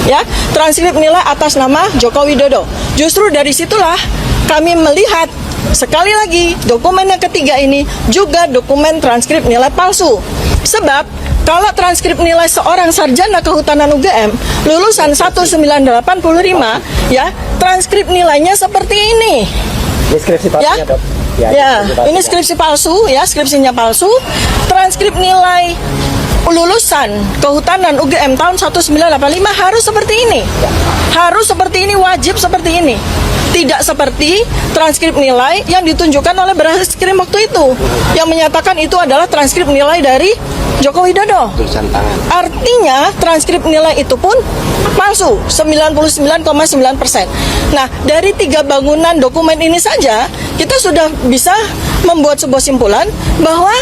ya, transkrip nilai atas nama Joko Widodo. Justru dari situlah kami melihat sekali lagi dokumen yang ketiga ini juga dokumen transkrip nilai palsu. Sebab kalau transkrip nilai seorang sarjana kehutanan UGM lulusan 1985 ya, transkrip nilainya seperti ini. Ini skripsi palsunya, Dok. Ini skripsi palsu ya, skripsinya palsu. Transkrip nilai lulusan kehutanan UGM tahun 1985 harus seperti ini. Harus seperti ini, wajib seperti ini. Tidak seperti transkrip nilai yang ditunjukkan oleh Barreskrim waktu itu, yang menyatakan itu adalah transkrip nilai dari Joko Widodo. Artinya transkrip nilai itu pun palsu, 99,9%. Nah, dari 3 bangunan dokumen ini saja kita sudah bisa membuat sebuah simpulan bahwa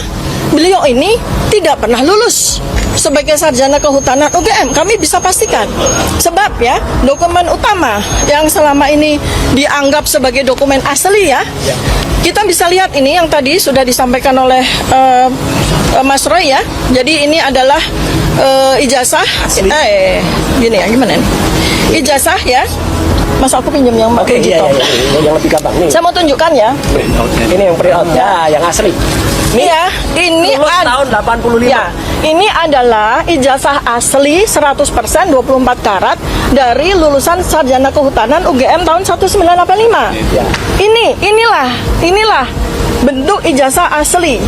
beliau ini tidak pernah lulus sebagai sarjana kehutanan UGM. Kami bisa pastikan. Sebab ya, dokumen utama yang selama ini dianggap sebagai dokumen asli ya, kita bisa lihat ini yang tadi sudah disampaikan oleh Mas Roy ya. Jadi ini adalah ijazah gini ya, gimana nih? Ijazah ya. Mas, aku pinjam yang pakai yang lebih gampang nih. Saya mau tunjukkan ya. Ini yang pre-out ya, yang asli. Iya, ini tahun 85. Ya, ini adalah ijazah asli 100% 24 karat dari lulusan sarjana kehutanan UGM tahun 1985. Ya. Inilah bentuk ijazah asli.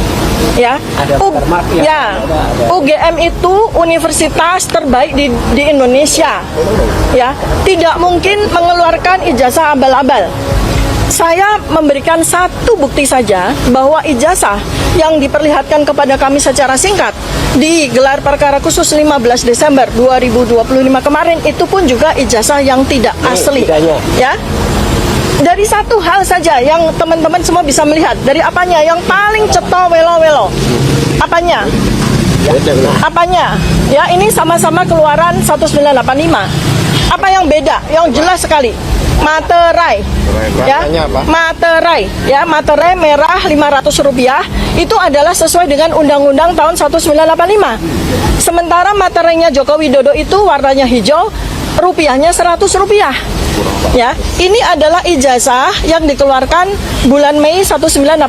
Ya. Ada watermark ya. Ada. UGM itu universitas terbaik di Indonesia. Ya, tidak mungkin mengeluarkan ijazah abal-abal. Saya memberikan satu bukti saja bahwa ijazah yang diperlihatkan kepada kami secara singkat di gelar perkara khusus 15 Desember 2025 kemarin itu pun juga ijazah yang tidak asli. Ya. Dari satu hal saja yang teman-teman semua bisa melihat. Dari apanya? Yang paling ceto welo-welo. Apanya? Apanya? Ya, ini sama-sama keluaran 1985. Apa yang beda? Yang jelas sekali. Materai, ya, materai, ya, materai merah Rp500 itu adalah sesuai dengan Undang-Undang tahun 1985. Sementara materainya Joko Widodo itu warnanya hijau, rupiahnya Rp100. Ya, ini adalah ijazah yang dikeluarkan bulan Mei 1985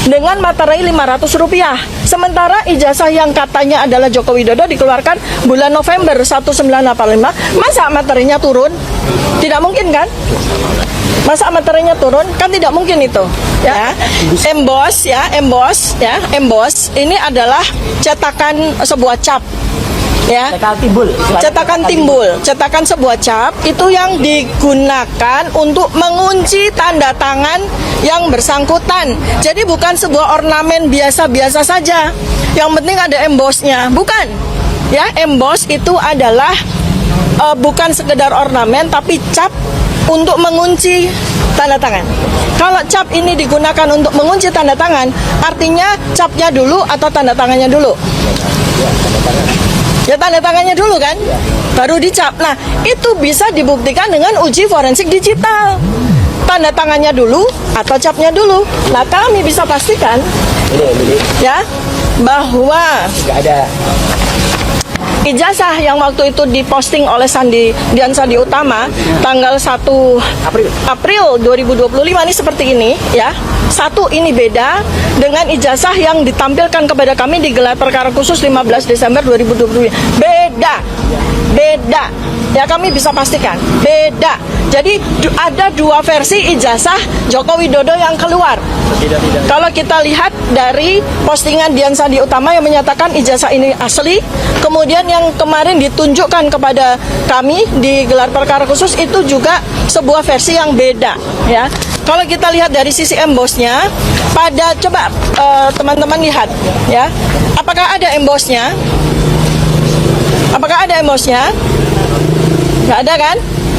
dengan materai Rp500. Sementara ijazah yang katanya adalah Joko Widodo dikeluarkan bulan November 1985. Masa materinya turun? Tidak mungkin kan? Masa materinya turun? Kan tidak mungkin itu. Ya, emboss ya, emboss ya, emboss. Ini adalah cetakan sebuah cap. Ya, cetakan sebuah cap itu yang digunakan untuk mengunci tanda tangan yang bersangkutan. Jadi bukan sebuah ornamen biasa-biasa saja. Yang penting ada embossnya, bukan? Ya, emboss itu adalah bukan sekedar ornamen tapi cap untuk mengunci tanda tangan. Kalau cap ini digunakan untuk mengunci tanda tangan, artinya capnya dulu atau tanda tangannya dulu? Ya, tanda tangannya dulu kan, baru dicap. Nah, itu bisa dibuktikan dengan uji forensik digital. Tanda tangannya dulu atau capnya dulu. Nah, kami bisa pastikan ya bahwa ada ijazah yang waktu itu diposting oleh Dian Sandi Utama tanggal 1 April 2025 ini seperti ini ya. Satu, ini beda dengan ijazah yang ditampilkan kepada kami di gelar perkara khusus 15 Desember 2025. Beda. Ya, kami bisa pastikan beda. Jadi ada 2 versi ijazah Joko Widodo yang keluar. Kalau kita lihat dari postingan Dian Sandi Utama yang menyatakan ijazah ini asli, kemudian yang kemarin ditunjukkan kepada kami di gelar perkara khusus itu juga sebuah versi yang beda ya. Kalau kita lihat dari sisi embossnya, pada coba teman-teman lihat ya, apakah ada embossnya? Apakah ada embossnya? Nggak ada kan?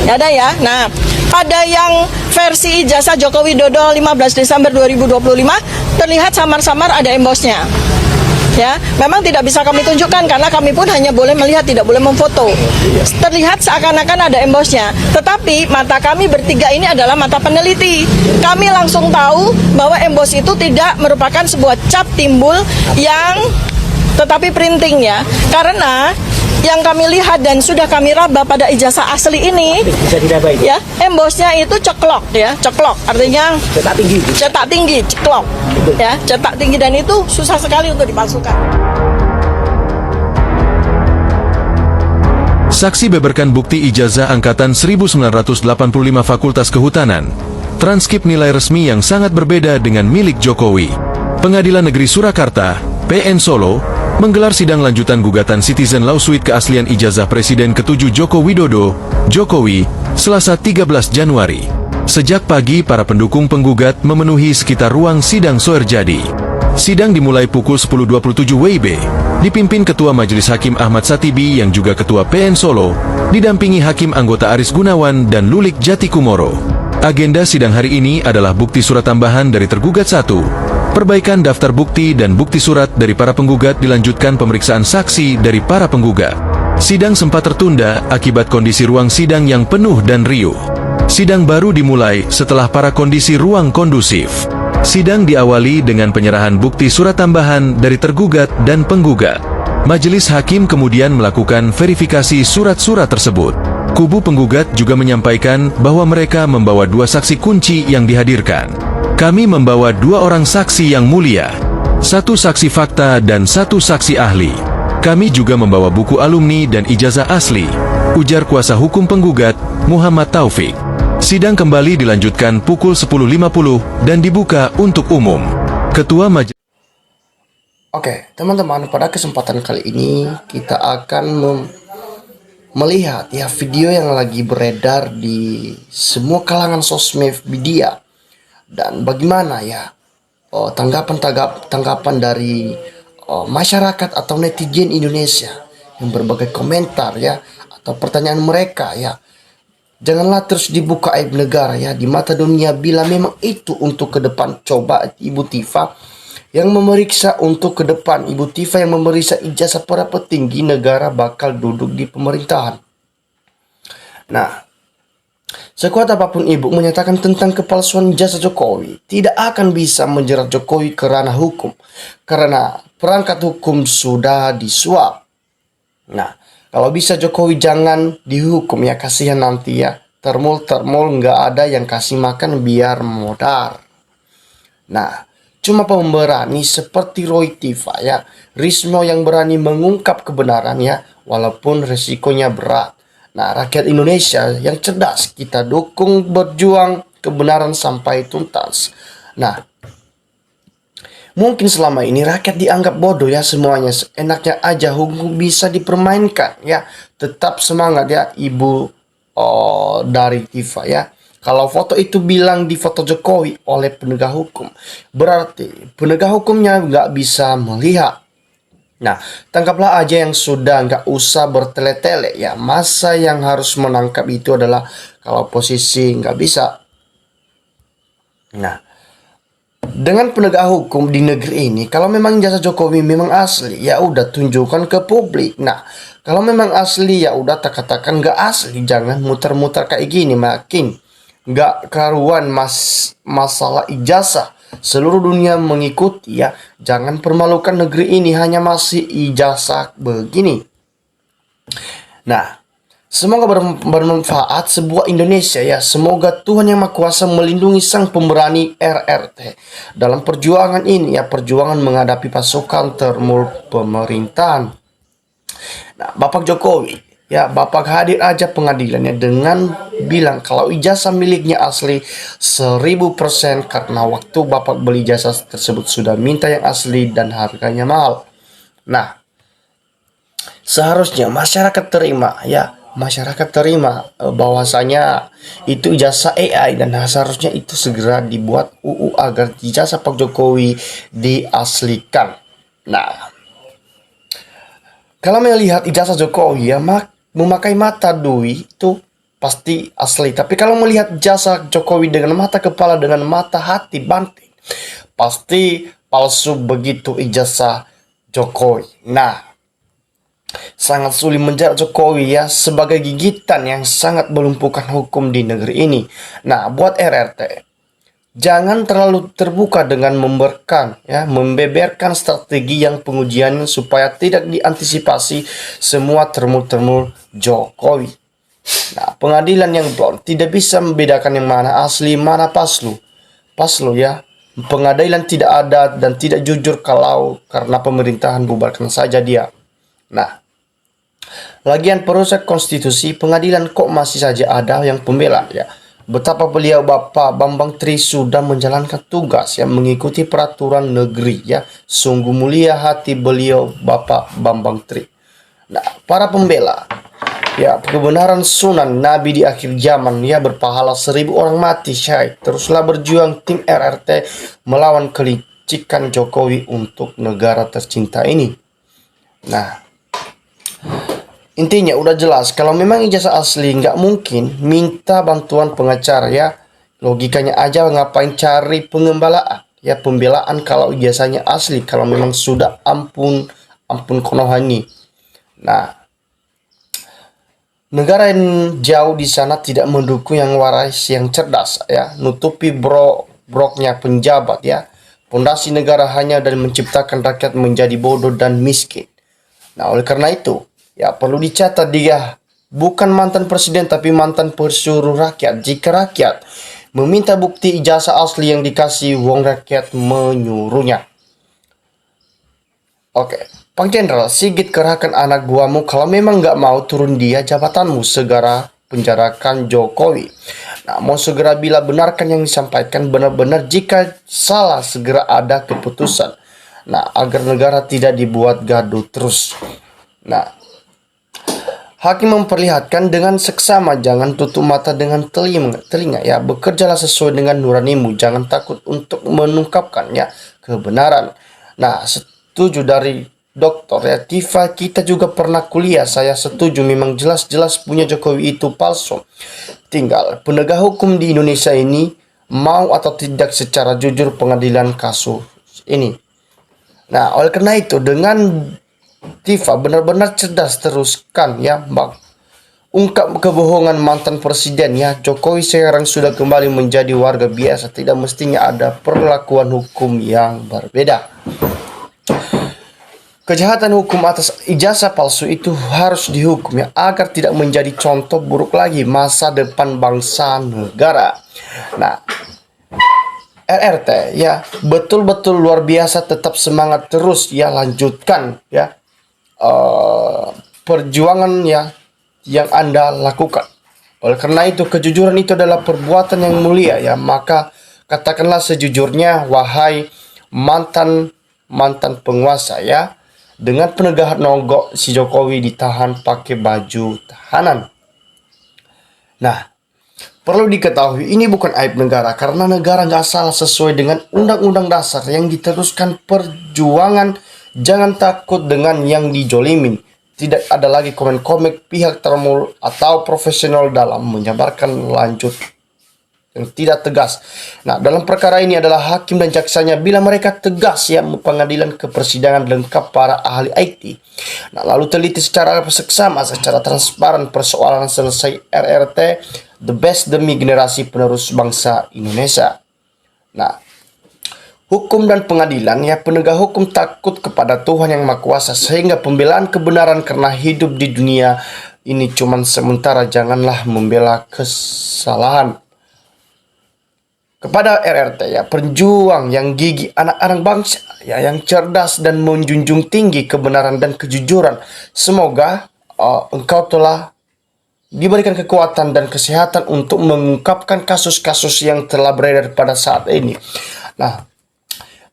Nggak ada ya. Nah, pada yang versi ijazah Joko Widodo 15 Desember 2025 terlihat samar-samar ada embossnya. Ya, memang tidak bisa kami tunjukkan karena kami pun hanya boleh melihat, tidak boleh memfoto. Terlihat seakan-akan ada embossnya, tetapi mata kami bertiga ini adalah mata peneliti. Kami langsung tahu bahwa emboss itu tidak merupakan sebuah cap timbul yang tetapi printing ya, karena yang kami lihat dan sudah kami raba pada ijazah asli ini, Bisa diraba itu. ya, embosnya itu ceklok, ya, ceklok, artinya Cetak tinggi. cetak tinggi, ceklok, ya, cetak tinggi, dan itu susah sekali untuk dipalsukan. Saksi beberkan bukti ijazah angkatan 1985 Fakultas Kehutanan. Transkip nilai resmi yang sangat berbeda dengan milik Jokowi. Pengadilan Negeri Surakarta, PN Solo, menggelar sidang lanjutan gugatan Citizen Lawsuit keaslian ijazah Presiden ke-7 Joko Widodo, Jokowi, Selasa 13 Januari. Sejak pagi para pendukung penggugat memenuhi sekitar ruang sidang Soerjadi. Sidang dimulai pukul 10.27 WIB, dipimpin Ketua Majelis Hakim Ahmad Satibi yang juga Ketua PN Solo, didampingi Hakim anggota Aris Gunawan dan Lulik Jatikumoro. Agenda sidang hari ini adalah bukti surat tambahan dari tergugat 1, perbaikan daftar bukti dan bukti surat dari para penggugat, dilanjutkan pemeriksaan saksi dari para penggugat. Sidang sempat tertunda akibat kondisi ruang sidang yang penuh dan riuh. Sidang baru dimulai setelah para kondisi ruang kondusif. Sidang diawali dengan penyerahan bukti surat tambahan dari tergugat dan penggugat. Majelis Hakim kemudian melakukan verifikasi surat-surat tersebut. Kubu penggugat juga menyampaikan bahwa mereka membawa 2 saksi kunci yang dihadirkan. Kami membawa 2 orang saksi yang mulia, 1 saksi fakta dan 1 saksi ahli. Kami juga membawa buku alumni dan ijazah asli, ujar kuasa hukum penggugat, Muhammad Taufik. Sidang kembali dilanjutkan pukul 10.50 dan dibuka untuk umum. Ketua Majelis. Oke, teman-teman, pada kesempatan kali ini kita akan melihat ya video yang lagi beredar di semua kalangan sosmed media. Dan bagaimana ya tanggapan dari masyarakat atau netizen Indonesia yang berbagai komentar ya atau pertanyaan mereka ya. Janganlah terus dibuka aib negara ya di mata dunia bila memang itu untuk ke depan. Coba Ibu Tifa yang memeriksa untuk ke depan, Ibu Tifa yang memeriksa ijazah para petinggi negara bakal duduk di pemerintahan. Nah, sekuat apapun Ibu menyatakan tentang kepalsuan ijazah Jokowi, tidak akan bisa menjerat Jokowi ke ranah hukum, karena perangkat hukum sudah disuap. Nah, kalau bisa Jokowi jangan dihukum ya, kasihan nanti ya. Termul nggak ada yang kasih makan biar modar. Nah, cuma pemberani seperti Roy Tifa ya, Rismo yang berani mengungkap kebenaran ya, walaupun resikonya berat. Nah, rakyat Indonesia yang cerdas kita dukung berjuang kebenaran sampai tuntas. Nah, mungkin selama ini rakyat dianggap bodoh ya, semuanya enaknya aja hukum bisa dipermainkan ya. Tetap semangat ya Ibu dari Tifa ya. Kalau foto itu bilang di foto Jokowi oleh penegak hukum, berarti penegak hukumnya nggak bisa melihat. Nah, tangkaplah aja yang sudah, nggak usah bertele-tele ya. Masa yang harus menangkap itu adalah kalau posisi nggak bisa. Nah, dengan penegak hukum di negeri ini, kalau memang jasa Jokowi memang asli, ya udah tunjukkan ke publik. Nah, kalau memang asli ya udah katakan nggak asli, jangan muter-muter kayak gini, makin nggak karuan masalah ijazah. Seluruh dunia mengikuti ya, jangan permalukan negeri ini hanya masih ijazah begini. Nah, semoga bermanfaat sebuah Indonesia ya. Semoga Tuhan Yang Maha Kuasa melindungi sang pemberani RRT dalam perjuangan ini ya, perjuangan menghadapi pasukan termul pemerintahan. Nah, Bapak Jokowi ya, Bapak hadir aja pengadilannya dengan bilang kalau ijazah miliknya asli 1000% karena waktu Bapak beli ijazah tersebut sudah minta yang asli dan harganya mahal. Nah, seharusnya masyarakat terima ya, masyarakat terima bahwasanya itu ijazah AI dan seharusnya itu segera dibuat UU agar ijazah Pak Jokowi diaslikan. Nah, kalau melihat ijazah Jokowi ya, memakai mata Dwi itu pasti asli. Tapi kalau melihat ijazah Jokowi dengan mata kepala, dengan mata hati Banting, pasti palsu begitu ijazah Jokowi. Nah, sangat sulit menjerat Jokowi ya sebagai gigitan yang sangat melumpuhkan hukum di negeri ini. Nah, buat RRT, Jangan terlalu terbuka dengan membeberkan strategi yang pengujiannya supaya tidak diantisipasi semua termul-termul Jokowi. Nah, pengadilan yang blond tidak bisa membedakan yang mana asli, mana paslu. Paslu ya. Pengadilan tidak ada dan tidak jujur kalau karena pemerintahan bubarkan saja dia. Nah, lagian perusak konstitusi, pengadilan kok masih saja ada yang pembela ya. Betapa beliau Bapak Bambang Tri sudah menjalankan tugas yang mengikuti peraturan negeri ya. Sungguh mulia hati beliau Bapak Bambang Tri. Nah, para pembela ya kebenaran sunan Nabi di akhir zaman ya, berpahala 1000 orang mati syahid. Teruslah berjuang tim RRT melawan kelicikan Jokowi untuk negara tercinta ini. Nah, intinya udah jelas, kalau memang ijazah asli nggak mungkin minta bantuan pengacara ya. Logikanya aja ngapain cari pengembalaan ya, pembelaan kalau ijazahnya asli, kalau memang sudah ampun konohani. Nah, negara yang jauh di sana tidak mendukung yang waras, yang cerdas ya, nutupi broknya penjabat ya. Fondasi negara hanya dan menciptakan rakyat menjadi bodoh dan miskin. Nah, oleh karena itu ya perlu dicatat, dia bukan mantan presiden tapi mantan pesuruh rakyat. Jika rakyat meminta bukti ijazah asli yang dikasih, wong rakyat menyuruhnya. Oke, Pang Jenderal Sigit, kerahkan anak buahmu, kalau memang nggak mau turun dia jabatanmu, segera penjarakan Jokowi. Nah, mau segera bila benarkan yang disampaikan, benar-benar jika salah segera ada keputusan. Nah, agar negara tidak dibuat gaduh terus. Nah, hakim memperlihatkan dengan seksama, jangan tutup mata dengan telinga ya. Bekerjalah sesuai dengan nuranimu, jangan takut untuk mengungkapkan ya kebenaran. Nah, setuju dari Dokter ya Tifa, kita juga pernah kuliah. Saya setuju, memang jelas-jelas punya Jokowi itu palsu. Tinggal penegak hukum di Indonesia ini mau atau tidak secara jujur pengadilan kasus ini. Nah, oleh karena itu dengan Tifa benar-benar cerdas, teruskan ya Bang. Ungkap kebohongan mantan presiden ya. Jokowi sekarang sudah kembali menjadi warga biasa, tidak mestinya ada perlakuan hukum yang berbeda. Kejahatan hukum atas ijazah palsu itu harus dihukum ya, agar tidak menjadi contoh buruk lagi masa depan bangsa negara. Nah, RRT ya betul-betul luar biasa, tetap semangat terus ya, lanjutkan ya perjuangan ya yang Anda lakukan. Oleh karena itu kejujuran itu adalah perbuatan yang mulia ya, maka katakanlah sejujurnya wahai mantan penguasa ya. Dengan penegahan nogok si Jokowi ditahan pakai baju tahanan. Nah, perlu diketahui ini bukan aib negara, karena negara nggak salah sesuai dengan undang-undang dasar yang diteruskan perjuangan. Jangan takut dengan yang dijolimin. Tidak ada lagi komen-komen pihak termul atau profesional dalam menyabarkan lanjut yang tidak tegas. Nah, dalam perkara ini adalah hakim dan jaksanya, bila mereka tegas ya, pengadilan ke persidangan lengkap para ahli IT. Nah, lalu teliti secara seksama, secara transparan persoalan selesai RRT, the best demi generasi penerus bangsa Indonesia. Nah, hukum dan pengadilan ya, penegak hukum takut kepada Tuhan yang Maha Kuasa, sehingga pembelaan kebenaran karena hidup di dunia ini cuman sementara. Janganlah membela kesalahan. Kepada RRT ya, penjuang yang gigih, anak-anak bangsa ya, yang cerdas dan menjunjung tinggi kebenaran dan kejujuran. Semoga engkau telah diberikan kekuatan dan kesehatan untuk mengungkapkan kasus-kasus yang telah beredar pada saat ini. Nah,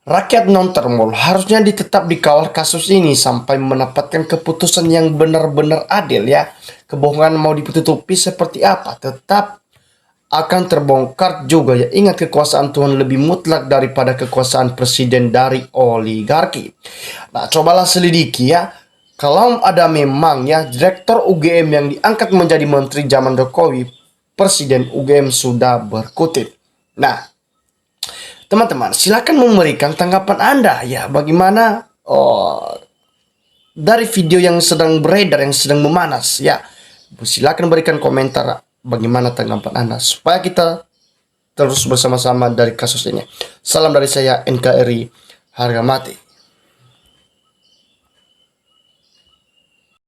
rakyat non-termul harusnya tetap dikawal kasus ini sampai mendapatkan keputusan yang benar-benar adil ya. Kebohongan mau ditutupi seperti apa, tetap akan terbongkar juga ya. Ingat, kekuasaan Tuhan lebih mutlak daripada kekuasaan presiden dari oligarki. Nah, cobalah selidiki ya. Kalau ada memang ya direktur UGM yang diangkat menjadi menteri zaman Jokowi, presiden UGM sudah berkutit. Nah, teman-teman, silakan memberikan tanggapan Anda ya, bagaimana dari video yang sedang beredar, yang sedang memanas ya. Silakan berikan komentar bagaimana tanggapan Anda supaya kita terus bersama-sama dari kasus ini. Salam dari saya NKRI harga mati.